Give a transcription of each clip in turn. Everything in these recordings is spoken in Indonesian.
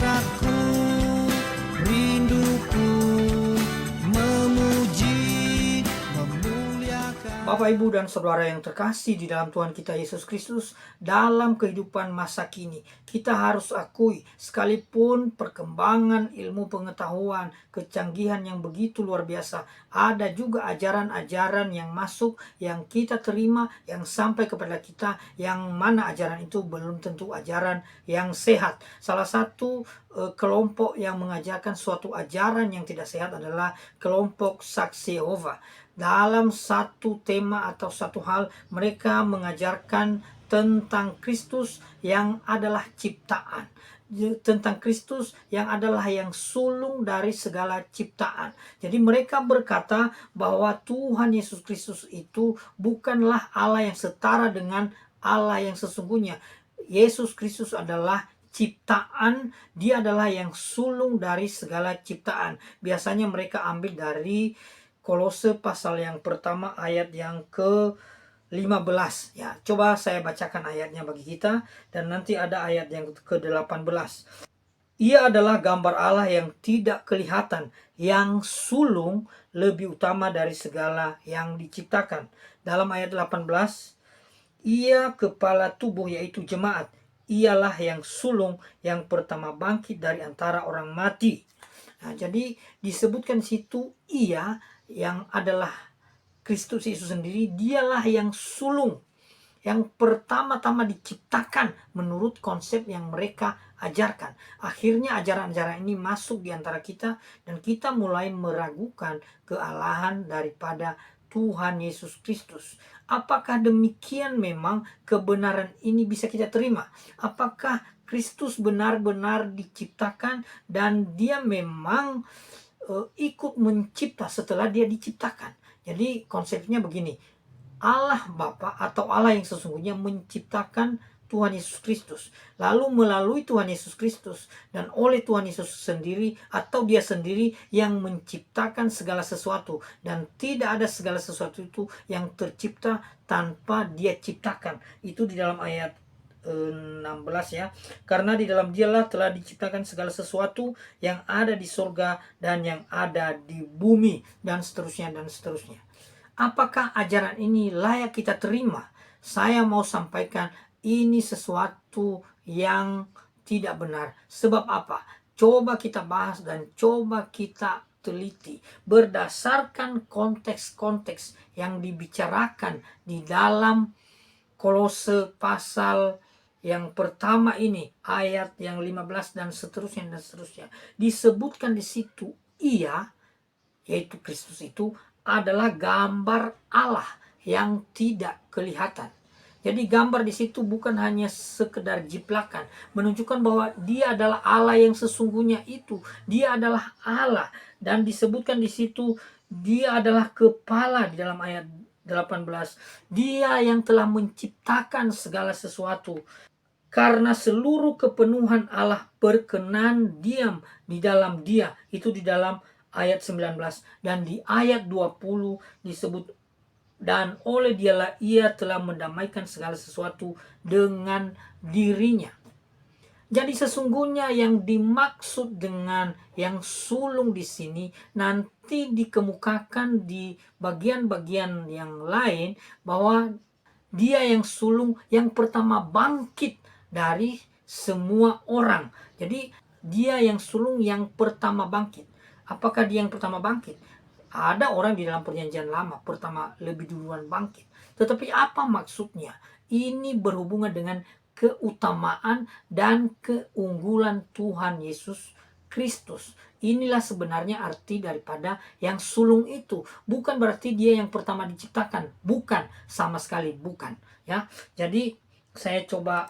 hasratku, rinduku memuji, memuliakan. Bapak, Ibu, dan Saudara yang terkasih di dalam Tuhan kita Yesus Kristus, dalam kehidupan masa kini, kita harus akui, sekalipun perkembangan ilmu pengetahuan, kecanggihan yang begitu luar biasa, ada juga ajaran-ajaran yang masuk, yang kita terima, yang sampai kepada kita, yang mana ajaran itu belum tentu ajaran yang sehat. Salah satu kelompok yang mengajarkan suatu ajaran yang tidak sehat adalah kelompok Saksi Yehova. Dalam satu tema atau satu hal, mereka mengajarkan tentang Kristus yang adalah ciptaan, tentang Kristus yang adalah yang sulung dari segala ciptaan. Jadi mereka berkata bahwa Tuhan Yesus Kristus itu bukanlah Allah yang setara dengan Allah yang sesungguhnya. Yesus Kristus adalah ciptaan, dia adalah yang sulung dari segala ciptaan. Biasanya mereka ambil dari Kolose pasal yang pertama ayat yang ke-15. Ya, coba saya bacakan ayatnya bagi kita, dan nanti ada ayat yang ke-18. Ia adalah gambar Allah yang tidak kelihatan, yang sulung lebih utama dari segala yang diciptakan. Dalam ayat 18, ia kepala tubuh yaitu jemaat. Ialah yang sulung yang pertama bangkit dari antara orang mati. Nah, jadi disebutkan situ ia yang adalah Kristus Yesus sendiri, dialah yang sulung, yang pertama-tama diciptakan menurut konsep yang mereka ajarkan. Akhirnya ajaran-ajaran ini masuk di antara kita, dan kita mulai meragukan kealahan daripada Tuhan Yesus Kristus. Apakah demikian memang kebenaran ini bisa kita terima? Apakah Kristus benar-benar diciptakan dan dia memang ikut mencipta setelah dia diciptakan? Jadi konsepnya begini, Allah Bapa atau Allah yang sesungguhnya menciptakan Tuhan Yesus Kristus. Lalu melalui Tuhan Yesus Kristus dan oleh Tuhan Yesus sendiri atau dia sendiri yang menciptakan segala sesuatu. Dan tidak ada segala sesuatu itu yang tercipta tanpa dia ciptakan. Itu di dalam ayat 16 ya. Karena di dalam dialah telah diciptakan segala sesuatu yang ada di surga dan yang ada di bumi, dan seterusnya dan seterusnya. Apakah ajaran ini layak kita terima? Saya mau sampaikan ini sesuatu yang tidak benar. Sebab apa? Coba kita bahas dan coba kita teliti berdasarkan konteks-konteks yang dibicarakan di dalam Kolose pasal yang pertama ini, ayat yang 15 dan seterusnya dan seterusnya. Disebutkan di situ ia, yaitu Kristus itu adalah gambar Allah yang tidak kelihatan. Jadi gambar di situ bukan hanya sekedar jiplakan, menunjukkan bahwa dia adalah Allah yang sesungguhnya itu. Dia adalah Allah, dan disebutkan di situ dia adalah kepala di dalam ayat 18. Dia yang telah menciptakan segala sesuatu. Karena seluruh kepenuhan Allah berkenan diam di dalam dia. Itu di dalam ayat 19. Dan di ayat 20 disebut, dan oleh dialah ia telah mendamaikan segala sesuatu dengan dirinya. Jadi sesungguhnya yang dimaksud dengan yang sulung di sini nanti dikemukakan di bagian-bagian yang lain, bahwa dia yang sulung yang pertama bangkit dari semua orang. Jadi dia yang sulung yang pertama bangkit. Apakah dia yang pertama bangkit? Ada orang di dalam perjanjian lama pertama lebih duluan bangkit. Tetapi apa maksudnya? Ini berhubungan dengan keutamaan dan keunggulan Tuhan Yesus Kristus. Inilah sebenarnya arti daripada yang sulung itu. Bukan berarti dia yang pertama diciptakan. Bukan, sama sekali bukan. Ya, jadi saya coba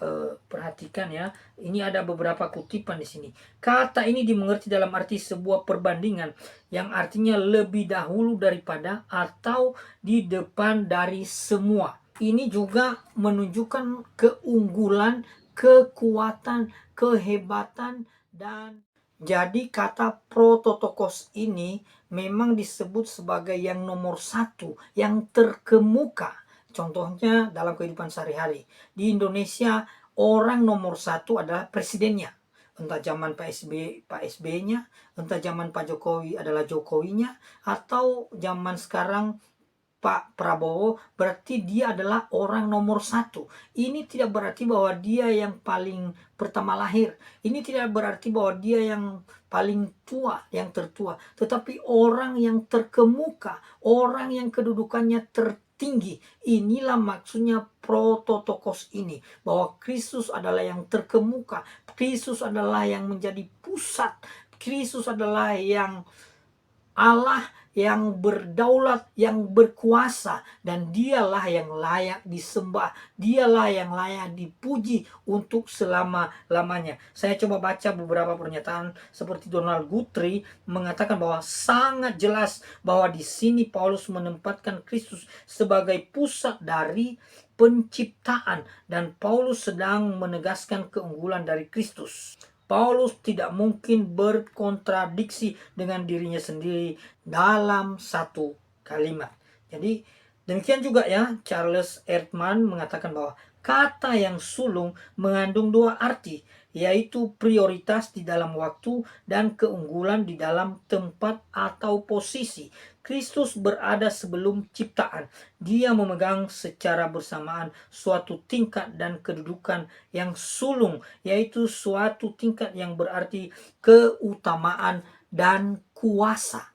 perhatikan ya. Ini ada beberapa kutipan di sini. Kata ini dimengerti dalam arti sebuah perbandingan yang artinya lebih dahulu daripada atau di depan dari semua. Ini juga menunjukkan keunggulan, kekuatan, kehebatan, dan jadi kata prototokos ini memang disebut sebagai yang nomor satu, yang terkemuka. Contohnya dalam kehidupan sehari-hari. Di Indonesia, orang nomor satu adalah presidennya. entah zaman Pak SB-nya, entah zaman Pak Jokowi adalah Jokowinya, atau zaman sekarang Pak Prabowo, berarti dia adalah orang nomor satu. Ini tidak berarti bahwa dia yang paling pertama lahir. Ini tidak berarti bahwa dia yang paling tua, yang tertua. Tetapi orang yang terkemuka, orang yang kedudukannya tertinggi. Inilah maksudnya prototokos ini. Bahwa Kristus adalah yang terkemuka. Kristus adalah yang menjadi pusat. Kristus adalah yang Allah yang berdaulat, yang berkuasa, dan dialah yang layak disembah, dialah yang layak dipuji untuk selama-lamanya. Saya coba baca beberapa pernyataan seperti Donald Guthrie mengatakan bahwa sangat jelas bahwa di sini Paulus menempatkan Kristus sebagai pusat dari penciptaan, dan Paulus sedang menegaskan keunggulan dari Kristus. Paulus tidak mungkin berkontradiksi dengan dirinya sendiri dalam satu kalimat. Jadi demikian juga ya, Charles Erdman mengatakan bahwa kata yang sulung mengandung dua arti, yaitu prioritas di dalam waktu dan keunggulan di dalam tempat atau posisi. Kristus berada sebelum ciptaan. Dia memegang secara bersamaan suatu tingkat dan kedudukan yang sulung, yaitu suatu tingkat yang berarti keutamaan dan kuasa.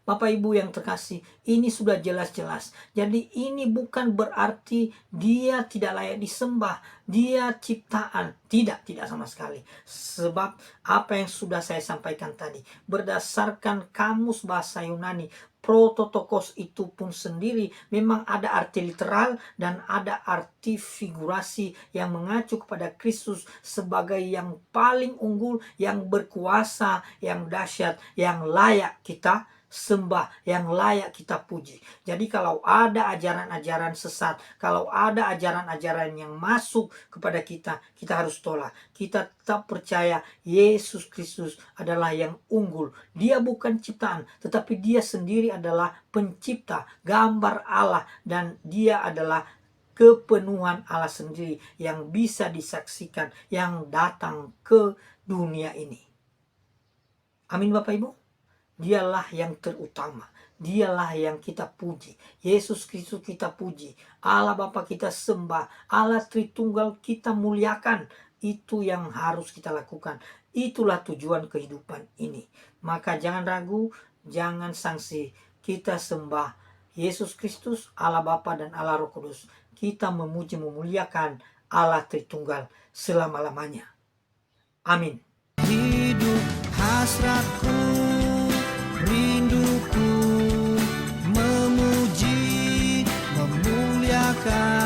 Bapak Ibu yang terkasih, ini sudah jelas-jelas. Jadi ini bukan berarti dia tidak layak disembah, dia ciptaan. Tidak sama sekali. Sebab apa yang sudah saya sampaikan tadi, berdasarkan kamus bahasa Yunani, prototokos itu pun sendiri memang ada arti literal dan ada arti figurasi yang mengacu kepada Kristus sebagai yang paling unggul, yang berkuasa, yang dahsyat, yang layak kita sembah, yang layak kita puji. Jadi kalau ada ajaran-ajaran sesat, kalau ada ajaran-ajaran yang masuk kepada kita, kita harus tolak. Kita tetap percaya Yesus Kristus adalah yang unggul. Dia bukan ciptaan, tetapi dia sendiri adalah pencipta, gambar Allah, dan dia adalah kepenuhan Allah sendiri yang bisa disaksikan, yang datang ke dunia ini. Amin Bapak Ibu. Dialah yang terutama. Dialah yang kita puji. Yesus Kristus kita puji. Allah Bapa kita sembah. Allah Tritunggal kita muliakan. Itu yang harus kita lakukan. Itulah tujuan kehidupan ini. Maka jangan ragu, jangan sangsi. Kita sembah Yesus Kristus, Allah Bapa dan Allah Roh Kudus. Kita memuji memuliakan Allah Tritunggal selama-lamanya. Amin. Hidup hasratku, rinduku, memuji, memuliakan